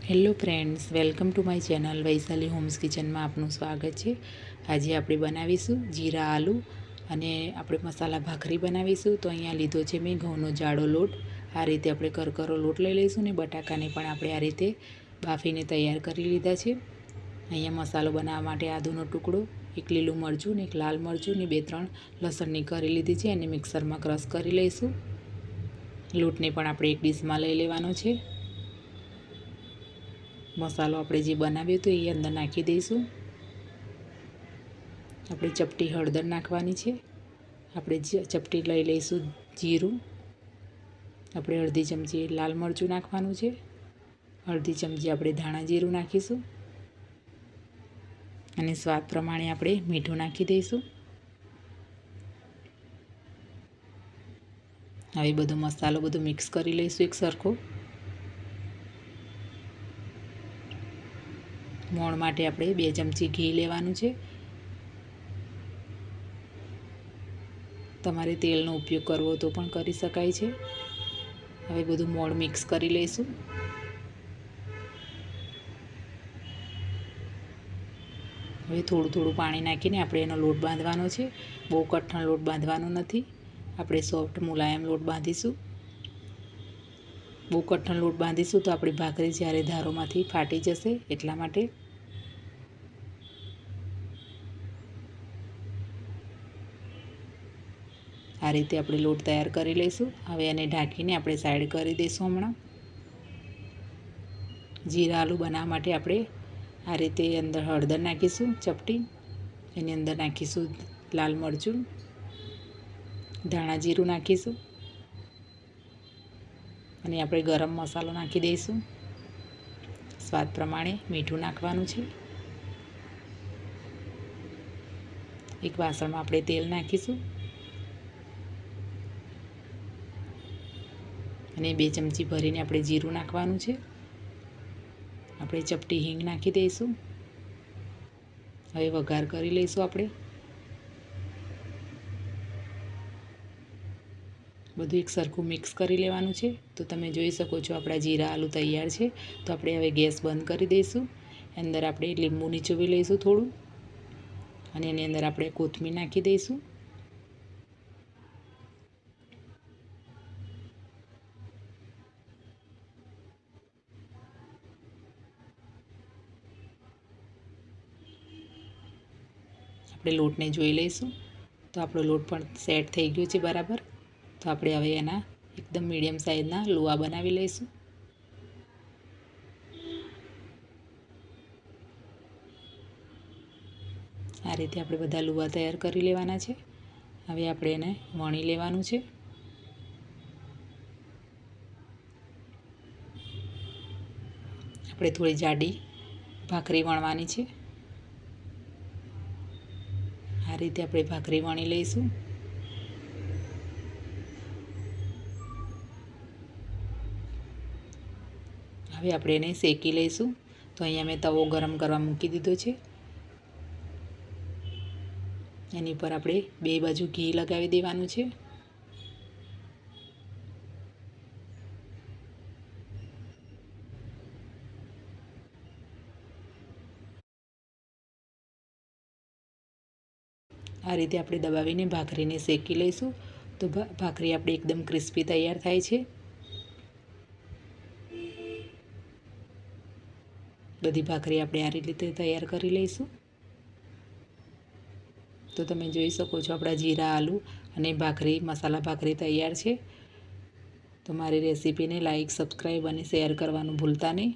Hello friends, welcome to my channel Vaishali homes કિચનમાં આપનું સ્વાગત છે। આજે આપણે બનાવીશું જીરા આલુ અને આપણે મસાલા ભાખરી બનાવીશું। તો અહીંયા લીધો છે મેં ઘઉંનો જાડો લોટ। આ રીતે આપણે કરકરો લોટ લઈ લઈશું ને બટાકાને પણ આપણે આ રીતે બાફીને તૈયાર કરી લીધા છે। અહીંયા મસાલો બનાવવા માટે આદુનો ટુકડો, એક લીલું મરચું ને એક લાલ મરચું ને 2-3 લસણની કરી લીધી છે અને મિક્સરમાં ક્રશ કરી લઈશું। લોટને પણ આપણે એક ડીશમાં લઈ લેવાનો છે। મસાલો આપણે જે બનાવ્યો તો એ અંદર નાખી દઈશું। આપણે ચપટી હળદર નાખવાની છે। આપણે ચપટી લઈ લઈશું જીરું। આપણે અડધી ચમચી લાલ મરચું નાખવાનું છે। અડધી ચમચી આપણે ધાણા જીરું નાખીશું અને સ્વાદ પ્રમાણે આપણે મીઠું નાખી દઈશું। હવે બધો મસાલો બધો મિક્સ કરી લઈશું એક સરખો। મોણ માટે આપણે 2 ચમચી ઘી લેવાનું છે। તમારે તેલનો ઉપયોગ કરવો તો પણ કરી શકાય છે। હવે બધું મોણ મિક્સ કરી લઈશું। હવે થોડું પાણી નાખીને આપણે એનો લોટ બાંધવાનો છે। બહુ કઠણ લોટ બાંધવાનો નથી, આપણે સોફ્ટ મુલાયમ લોટ બાંધીશું। બહુ કઠણ લોટ બાંધીશું તો આપણી ભાખરી જ્યારે ધારોમાંથી ફાટી જશે, એટલા માટે। આ રીતે આપણે લોટ તૈયાર કરી લઈશું। હવે એને ઢાંકીને આપણે સાઈડ કરી દઈશું। હમણાં જીરા આલુ બનાવવા માટે આપણે આ રીતે અંદર હળદર નાખીશું ચપટી, એની અંદર નાખીશું લાલ મરચું, ધાણા જીરું નાખીશું અને આપણે ગરમ મસાલો નાખી દઈશું। સ્વાદ પ્રમાણે મીઠું નાખવાનું છે। એક વાસણમાં આપણે તેલ નાખીશું અને 2 ચમચી ભરીને આપણે જીરું નાખવાનું છે। આપણે ચપટી હિંગ નાખી દઈશું। હવે વઘાર કરી લઈશું। આપણે બધું એક સરખું મિક્સ કરી લેવાનું છે। તો તમે જોઈ શકો છો આપણા જીરા આલુ તૈયાર છે। તો આપણે હવે ગેસ બંધ કરી દઈશું। અંદર આપણે લીંબુ નીચોવી લઈશું થોડું અને એની અંદર આપણે કોથમીર નાખી દઈશું। આપણે લોટને જોઈ લઈશું તો આપણો લોટ પણ સેટ થઈ ગયો છે બરાબર। તો આપણે હવે એના એકદમ મીડિયમ સાઇઝના લુઆ બનાવી લઈશું। આ રીતે આપણે બધા લુઆ તૈયાર કરી લેવાના છે। હવે આપણે એને વણી લેવાનું છે। આપણે થોડી જાડી ભાખરી વણવાની છે। આ રીતે આપણે ભાખરી વણી લઈશું। હવે આપણે એને શેકી લઈશું। તો અહીંયા મેં તવો ગરમ કરવા મૂકી દીધો છે। એની પર આપણે 2 બાજુ ઘી લગાવી દેવાનું છે। આ રીતે આપણે દબાવીને ભાખરીને શેકી લઈશું તો ભાખરી આપણી એકદમ ક્રિસ્પી તૈયાર થાય છે। બધી ભાખરી આપણે આ રીતે તૈયાર કરી લઈશું। તો તમે જોઈ શકો છો આપણા જીરા આલુ અને ભાખરી મસાલા ભાખરી તૈયાર છે। તો મારી રેસીપીને લાઈક, સબસ્ક્રાઈબ અને શેર કરવાનું ભૂલતા નહીં।